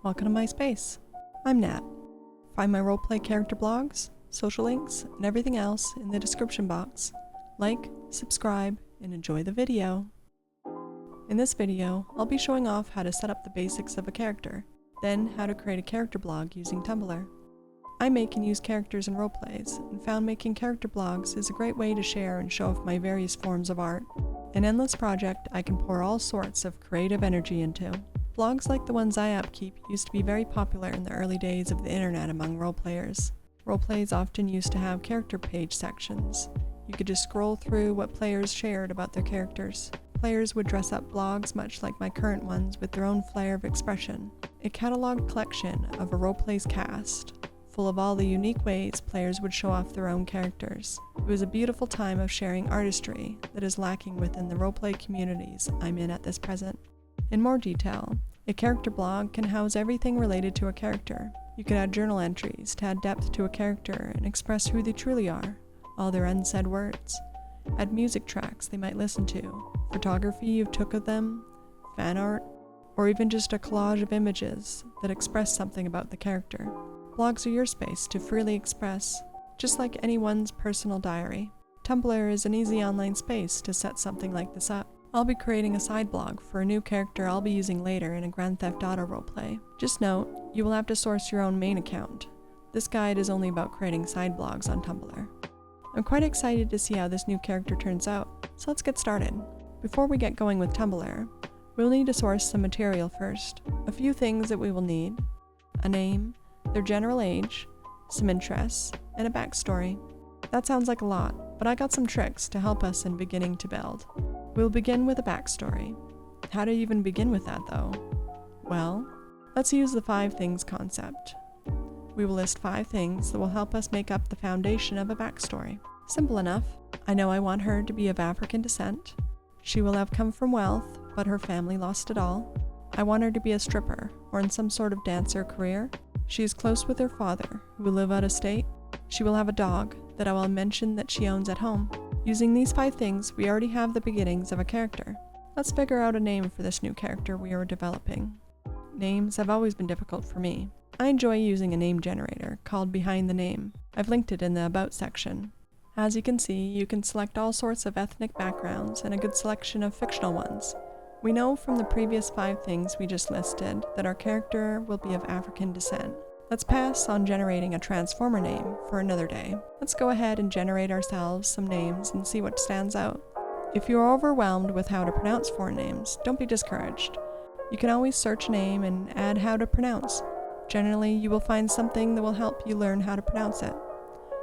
Welcome to my space. I'm Nat. Find my roleplay character blogs, social links, and everything else in the description box. Like, subscribe, and enjoy the video. In this video, I'll be showing off how to set up the basics of a character, then how to create a character blog using Tumblr. I make and use characters in roleplays, and found making character blogs is a great way to share and show off my various forms of art. An endless project I can pour all sorts of creative energy into. Blogs like the ones I upkeep used to be very popular in the early days of the internet among roleplayers. Roleplays often used to have character page sections. You could just scroll through what players shared about their characters. Players would dress up blogs much like my current ones with their own flair of expression. A cataloged collection of a roleplay's cast, full of all the unique ways players would show off their own characters. It was a beautiful time of sharing artistry that is lacking within the roleplay communities I'm in at this present. In more detail, a character blog can house everything related to a character. You can add journal entries to add depth to a character and express who they truly are, all their unsaid words. Add music tracks they might listen to, photography you took of them, fan art, or even just a collage of images that express something about the character. Blogs are your space to freely express, just like anyone's personal diary. Tumblr is an easy online space to set something like this up. I'll be creating a side blog for a new character I'll be using later in a Grand Theft Auto roleplay. Just note, you will have to source your own main account. This guide is only about creating side blogs on Tumblr. I'm quite excited to see how this new character turns out, so let's get started. Before we get going with Tumblr, we'll need to source some material first. A few things that we will need: a name, their general age, some interests, and a backstory. That sounds like a lot, but I got some tricks to help us in beginning to build. We'll begin with a backstory. How to even begin with that though? Well, let's use the 5 things concept. We will list 5 things that will help us make up the foundation of a backstory. Simple enough. I know I want her to be of African descent. She will have come from wealth, but her family lost it all. I want her to be a stripper, or in some sort of dancer career. She is close with her father, who will live out of state. She will have a dog that I will mention that she owns at home. Using these 5 things, we already have the beginnings of a character. Let's figure out a name for this new character we are developing. Names have always been difficult for me. I enjoy using a name generator called Behind the Name. I've linked it in the About section. As you can see, you can select all sorts of ethnic backgrounds and a good selection of fictional ones. We know from the previous 5 things we just listed that our character will be of African descent. Let's pass on generating a transformer name for another day. Let's go ahead and generate ourselves some names and see what stands out. If you are overwhelmed with how to pronounce foreign names, don't be discouraged. You can always search a name and add how to pronounce. Generally, you will find something that will help you learn how to pronounce it.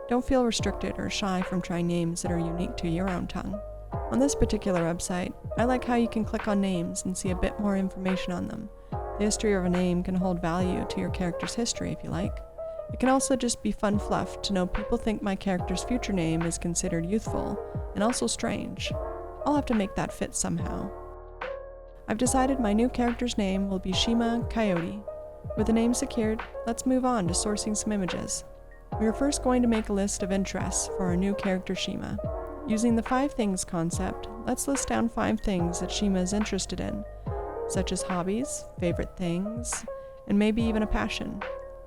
Don't feel restricted or shy from trying names that are unique to your own tongue. On this particular website, I like how you can click on names and see a bit more information on them. The history of a name can hold value to your character's history if you like. It can also just be fun fluff to know people think my character's future name is considered youthful and also strange. I'll have to make that fit somehow. I've decided my new character's name will be Shima Coyote. With the name secured, let's move on to sourcing some images. We are first going to make a list of interests for our new character Shima. Using the 5 things concept, let's list down 5 things that Shima is interested in, such as hobbies, favorite things, and maybe even a passion.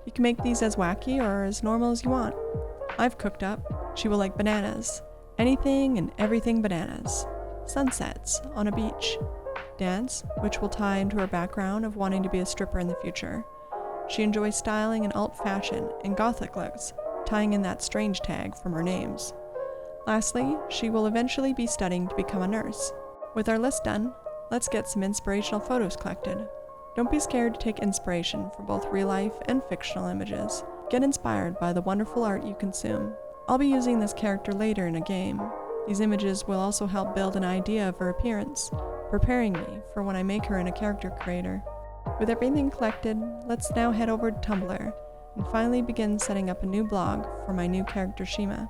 You can make these as wacky or as normal as you want. I've cooked up. She will like bananas. Anything and everything bananas. Sunsets on a beach. Dance, which will tie into her background of wanting to be a stripper in the future. She enjoys styling and alt fashion and gothic looks, tying in that strange tag from her names. Lastly, she will eventually be studying to become a nurse. With our list done, let's get some inspirational photos collected. Don't be scared to take inspiration for both real life and fictional images. Get inspired by the wonderful art you consume. I'll be using this character later in a game. These images will also help build an idea of her appearance, preparing me for when I make her in a character creator. With everything collected, let's now head over to Tumblr and finally begin setting up a new blog for my new character Shima.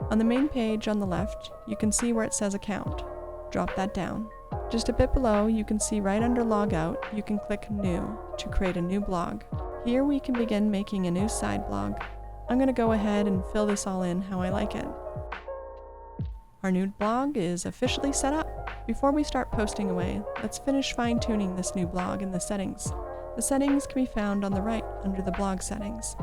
On the main page on the left, you can see where it says account. Drop that down. Just a bit below, you can see right under logout, you can click new to create a new blog. Here we can begin making a new side blog. I'm going to go ahead and fill this all in how I like it. Our new blog is officially set up. Before we start posting away, let's finish fine-tuning this new blog in the settings. The settings can be found on the right under the blog settings.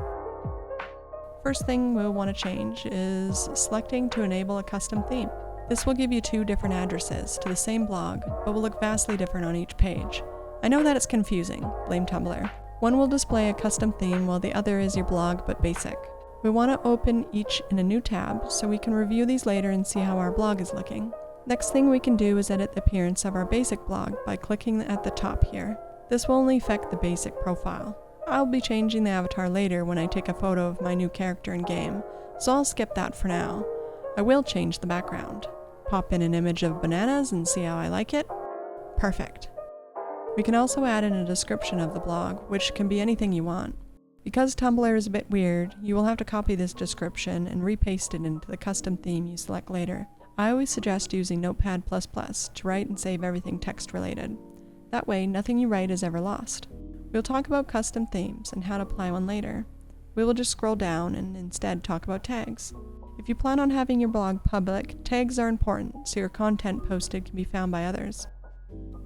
First thing we'll want to change is selecting to enable a custom theme. This will give you two different addresses to the same blog, but will look vastly different on each page. I know that it's confusing, blame Tumblr. One will display a custom theme while the other is your blog but basic. We want to open each in a new tab so we can review these later and see how our blog is looking. Next thing we can do is edit the appearance of our basic blog by clicking at the top here. This will only affect the basic profile. I'll be changing the avatar later when I take a photo of my new character in game, so I'll skip that for now. I will change the background. Pop in an image of bananas and see how I like it. Perfect. We can also add in a description of the blog, which can be anything you want. Because Tumblr is a bit weird, you will have to copy this description and repaste it into the custom theme you select later. I always suggest using Notepad++ to write and save everything text related. That way, nothing you write is ever lost. We'll talk about custom themes and how to apply one later. We will just scroll down and instead talk about tags. If you plan on having your blog public, tags are important so your content posted can be found by others.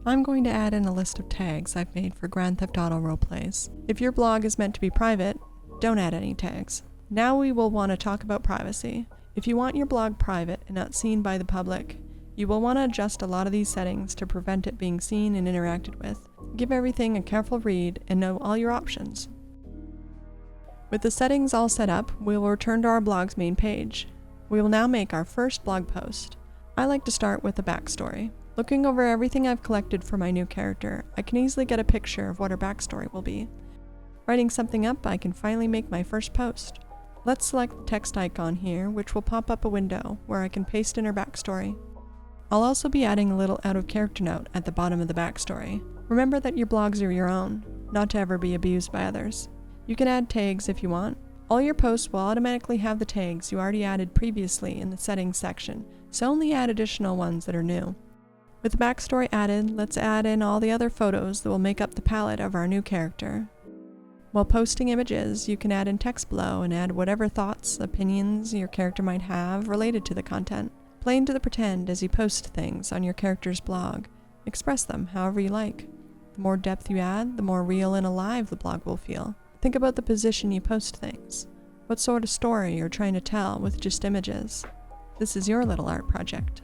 I'm going to add in a list of tags I've made for Grand Theft Auto roleplays. If your blog is meant to be private, don't add any tags. Now we will want to talk about privacy. If you want your blog private and not seen by the public, you will want to adjust a lot of these settings to prevent it being seen and interacted with. Give everything a careful read and know all your options. With the settings all set up, we will return to our blog's main page. We will now make our first blog post. I like to start with a backstory. Looking over everything I've collected for my new character, I can easily get a picture of what her backstory will be. Writing something up, I can finally make my first post. Let's select the text icon here, which will pop up a window where I can paste in her backstory. I'll also be adding a little out-of-character note at the bottom of the backstory. Remember that your blogs are your own, not to ever be abused by others. You can add tags if you want. All your posts will automatically have the tags you already added previously in the settings section, so only add additional ones that are new. With the backstory added, let's add in all the other photos that will make up the palette of our new character. While posting images, you can add in text below and add whatever thoughts, opinions your character might have related to the content. Play into the pretend as you post things on your character's blog. Express them however you like. The more depth you add, the more real and alive the blog will feel. Think about the position you post things. What sort of story you're trying to tell with just images. This is your little art project.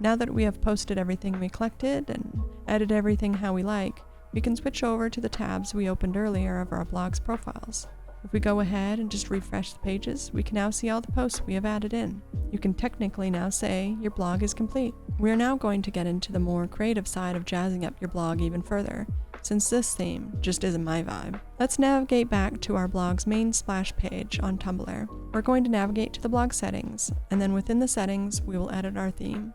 Now that we have posted everything we collected and edited everything how we like, we can switch over to the tabs we opened earlier of our blog's profiles. If we go ahead and just refresh the pages, we can now see all the posts we have added in. You can technically now say your blog is complete. We are now going to get into the more creative side of jazzing up your blog even further, since this theme just isn't my vibe. Let's navigate back to our blog's main splash page on Tumblr. We're going to navigate to the blog settings, and then within the settings, we will edit our theme.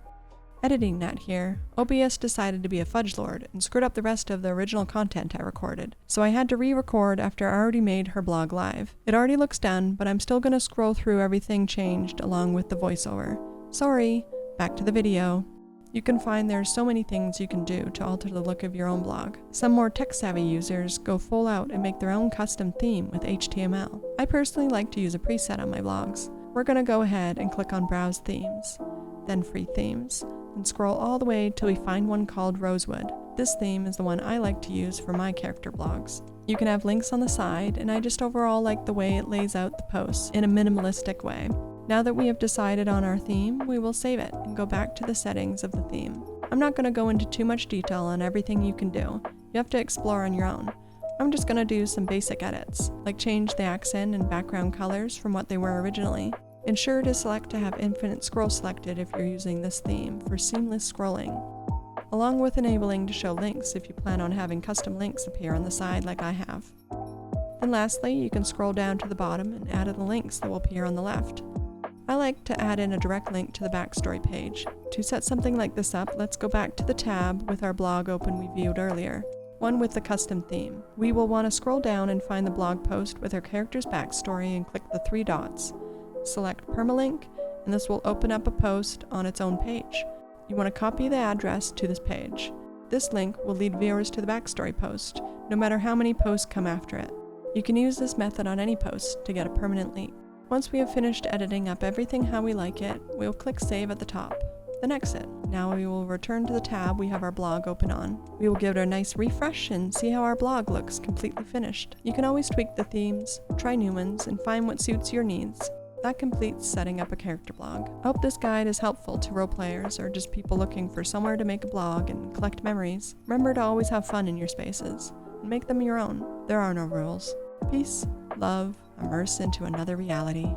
Editing that here, OBS decided to be a fudgelord and screwed up the rest of the original content I recorded, so I had to re-record after I already made her blog live. It already looks done, but I'm still going to scroll through everything changed along with the voiceover. Sorry, back to the video. You can find there's so many things you can do to alter the look of your own blog. Some more tech-savvy users go full out and make their own custom theme with HTML. I personally like to use a preset on my blogs. We're going to go ahead and click on Browse Themes, then Free Themes, and scroll all the way till we find one called Rosewood. This theme is the one I like to use for my character blogs. You can have links on the side, and I just overall like the way it lays out the posts in a minimalistic way. Now that we have decided on our theme, we will save it and go back to the settings of the theme. I'm not going to go into too much detail on everything you can do. You have to explore on your own. I'm just going to do some basic edits, like change the accent and background colors from what they were originally. Ensure to select to have infinite scroll selected if you're using this theme for seamless scrolling, along with enabling to show links if you plan on having custom links appear on the side like I have. Then lastly, you can scroll down to the bottom and add in the links that will appear on the left. I like to add in a direct link to the backstory page. To set something like this up, let's go back to the tab with our blog open we viewed earlier, one with the custom theme. We will want to scroll down and find the blog post with our character's backstory and click the three dots. Select permalink, and this will open up a post on its own page. You want to copy the address to this page. This link will lead viewers to the backstory post, no matter how many posts come after it. You can use this method on any post to get a permanent link. Once we have finished editing up everything how we like it, we'll click Save at the top. then exit. Now we will return to the tab we have our blog open on. We will give it a nice refresh and see how our blog looks completely finished. You can always tweak the themes, try new ones, and find what suits your needs. That completes setting up a character blog. I hope this guide is helpful to roleplayers or just people looking for somewhere to make a blog and collect memories. Remember to always have fun in your spaces and make them your own. There are no rules. Peace, love, immerse into another reality.